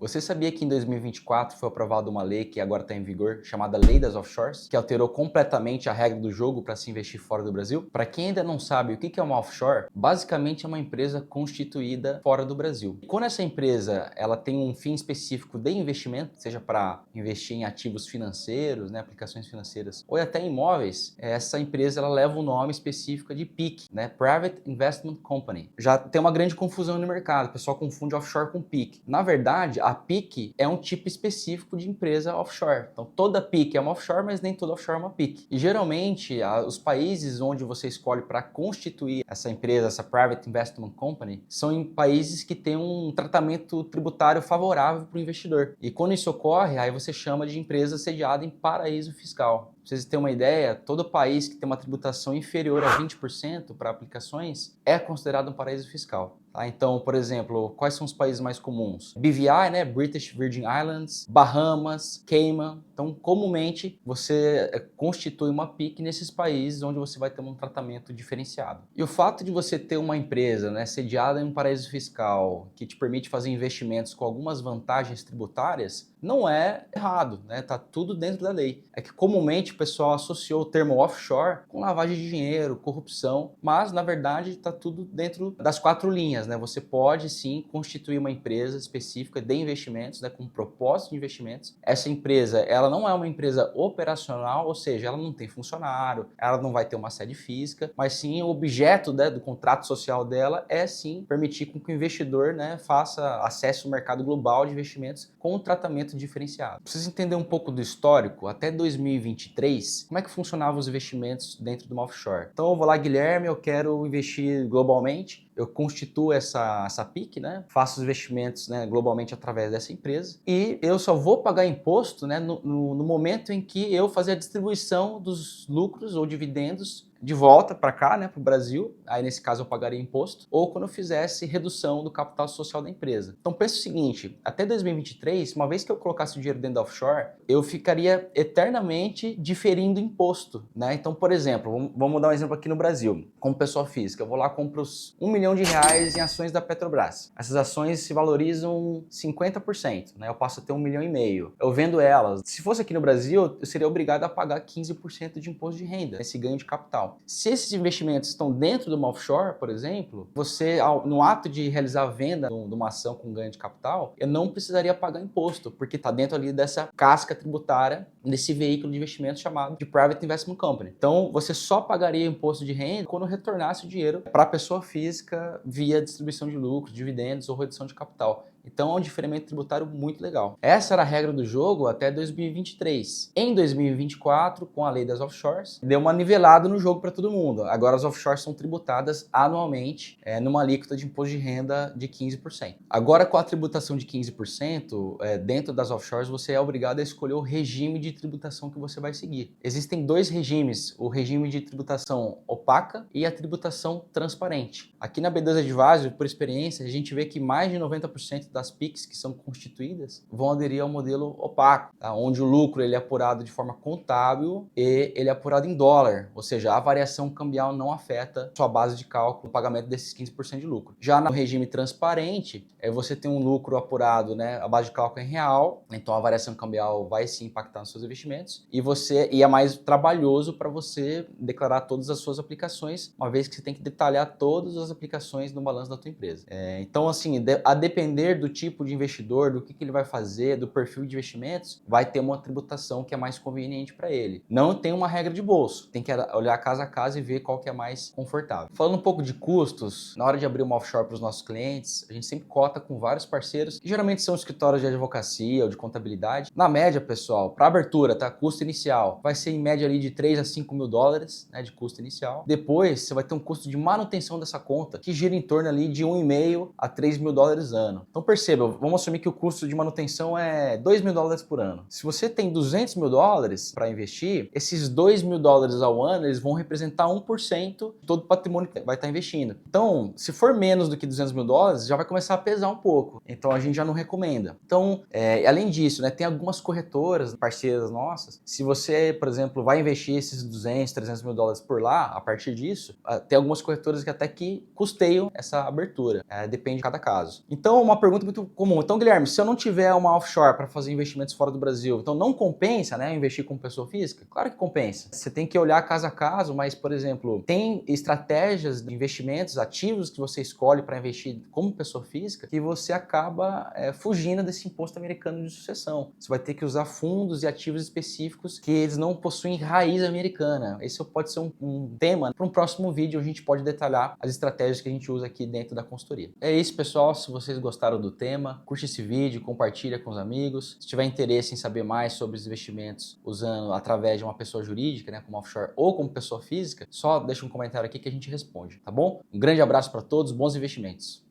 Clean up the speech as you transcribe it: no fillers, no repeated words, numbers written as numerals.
Você sabia que em 2024 foi aprovada uma lei que agora está em vigor, chamada Lei das Offshores, que alterou completamente a regra do jogo para se investir fora do Brasil? Para quem ainda não sabe o que é uma offshore, basicamente é uma empresa constituída fora do Brasil. E quando essa empresa ela tem um fim específico de investimento, seja para investir em ativos financeiros, né, aplicações financeiras, ou até imóveis, essa empresa ela leva o nome específico de PIC, né, Private Investment Company. Já tem uma grande confusão no mercado, o pessoal confunde offshore com PIC. Na verdade, a PIC é um tipo específico de empresa offshore. Então, toda PIC é uma offshore, mas nem toda offshore é uma PIC. E geralmente, os países onde você escolhe para constituir essa empresa, essa Private Investment Company, são em países que têm um tratamento tributário favorável para o investidor. E quando isso ocorre, aí você chama de empresa sediada em paraíso fiscal. Pra vocês terem uma ideia, todo país que tem uma tributação inferior a 20% para aplicações é considerado um paraíso fiscal. Tá? Então, por exemplo, quais são os países mais comuns? BVI, né? British Virgin Islands, Bahamas, Cayman. Então, comumente, você constitui uma PIC nesses países onde você vai ter um tratamento diferenciado. E o fato de você ter uma empresa, né, sediada em um paraíso fiscal que te permite fazer investimentos com algumas vantagens tributárias não é errado, né? Tá tudo dentro da lei. É que comumente o pessoal associou o termo offshore com lavagem de dinheiro, corrupção, mas na verdade está tudo dentro das quatro linhas, né? Você pode sim constituir uma empresa específica de investimentos, né, com propósito de investimentos. Essa empresa, ela não é uma empresa operacional, ou seja, ela não tem funcionário, ela não vai ter uma sede física, mas sim o objeto, né, do contrato social dela é sim permitir com que o investidor, né, faça acesso ao mercado global de investimentos com um tratamento diferenciado. Precisa entender um pouco do histórico. Até 2023, como é que funcionavam os investimentos dentro de uma offshore? Então eu vou lá, Guilherme, eu quero investir globalmente, eu constituo essa PIC, né? Faço os investimentos, né, globalmente através dessa empresa e eu só vou pagar imposto, né, no momento em que eu fazer a distribuição dos lucros ou dividendos de volta para cá, né, para o Brasil. Aí nesse caso eu pagaria imposto, ou quando eu fizesse redução do capital social da empresa. Então pensa o seguinte, até 2023, uma vez que eu colocasse o dinheiro dentro da offshore, eu ficaria eternamente diferindo imposto, né? Então, por exemplo, vamos dar um exemplo aqui no Brasil, como pessoa física, eu vou lá e compro R$ 1 milhão em ações da Petrobras. Essas ações se valorizam 50%, né? Eu passo a ter 1,5 milhão. Eu vendo elas. Se fosse aqui no Brasil, eu seria obrigado a pagar 15% de imposto de renda, esse ganho de capital. Se esses investimentos estão dentro de uma offshore, por exemplo, você, no ato de realizar a venda de uma ação com ganho de capital, eu não precisaria pagar imposto, porque está dentro ali dessa casca tributária, desse veículo de investimento chamado de Private Investment Company. Então, você só pagaria imposto de renda quando retornasse o dinheiro para a pessoa física via distribuição de lucros, dividendos ou redução de capital. Então é um diferimento tributário muito legal. Essa era a regra do jogo até 2023. Em 2024, com a lei das offshores, deu uma nivelada no jogo para todo mundo. Agora as offshores são tributadas anualmente numa alíquota de imposto de renda de 15%. Agora com a tributação de 15%, dentro das offshores você é obrigado a escolher o regime de tributação que você vai seguir. Existem dois regimes, o regime de tributação opaca e a tributação transparente. Aqui na B2 Advisor, por experiência, a gente vê que mais de 90% das PICs que são constituídas vão aderir ao modelo opaco, tá? Onde o lucro ele é apurado de forma contábil e ele é apurado em dólar, ou seja, a variação cambial não afeta sua base de cálculo no pagamento desses 15% de lucro. Já no regime transparente, você tem um lucro apurado, né, a base de cálculo é em real, então a variação cambial vai se impactar nos seus investimentos e é mais trabalhoso para você declarar todas as suas aplicações, uma vez que você tem que detalhar todas as aplicações no balanço da tua empresa. Então, assim, a depender do tipo de investidor, do que ele vai fazer, do perfil de investimentos, vai ter uma tributação que é mais conveniente para ele. Não tem uma regra de bolso, tem que olhar casa a casa e ver qual que é mais confortável. Falando um pouco de custos, na hora de abrir uma offshore para os nossos clientes, a gente sempre cota com vários parceiros, que geralmente são escritórios de advocacia ou de contabilidade. Na média, pessoal, para abertura, tá? Custo inicial, vai ser em média ali de 3 a 5 mil dólares, né, de custo inicial. Depois, você vai ter um custo de manutenção dessa conta, que gira em torno ali de 1,5 a 3 mil dólares ano. Então perceba, vamos assumir que o custo de manutenção é 2 mil dólares por ano. Se você tem 200 mil dólares para investir, esses 2 mil dólares ao ano, eles vão representar 1% de todo o patrimônio que vai estar investindo. Então, se for menos do que 200 mil dólares, já vai começar a pesar um pouco. Então, a gente já não recomenda. Então, além disso, né, tem algumas corretoras, parceiras nossas. Se você, por exemplo, vai investir esses 200, 300 mil dólares por lá, a partir disso, tem algumas corretoras que até que custeiam essa abertura. Depende de cada caso. Então, uma pergunta pergunta muito comum. Então, Guilherme, se eu não tiver uma offshore para fazer investimentos fora do Brasil, então não compensa, né, investir como pessoa física? Claro que compensa. Você tem que olhar caso a caso, mas, por exemplo, tem estratégias de investimentos, ativos que você escolhe para investir como pessoa física que você acaba fugindo desse imposto americano de sucessão. Você vai ter que usar fundos e ativos específicos que eles não possuem raiz americana. Esse pode ser um tema para um próximo vídeo, onde a gente pode detalhar as estratégias que a gente usa aqui dentro da consultoria. É isso, pessoal. Se vocês gostaram do tema, curte esse vídeo, compartilha com os amigos. Se tiver interesse em saber mais sobre os investimentos usando através de uma pessoa jurídica, né, como offshore ou como pessoa física, só deixa um comentário aqui que a gente responde, tá bom? Um grande abraço para todos, bons investimentos.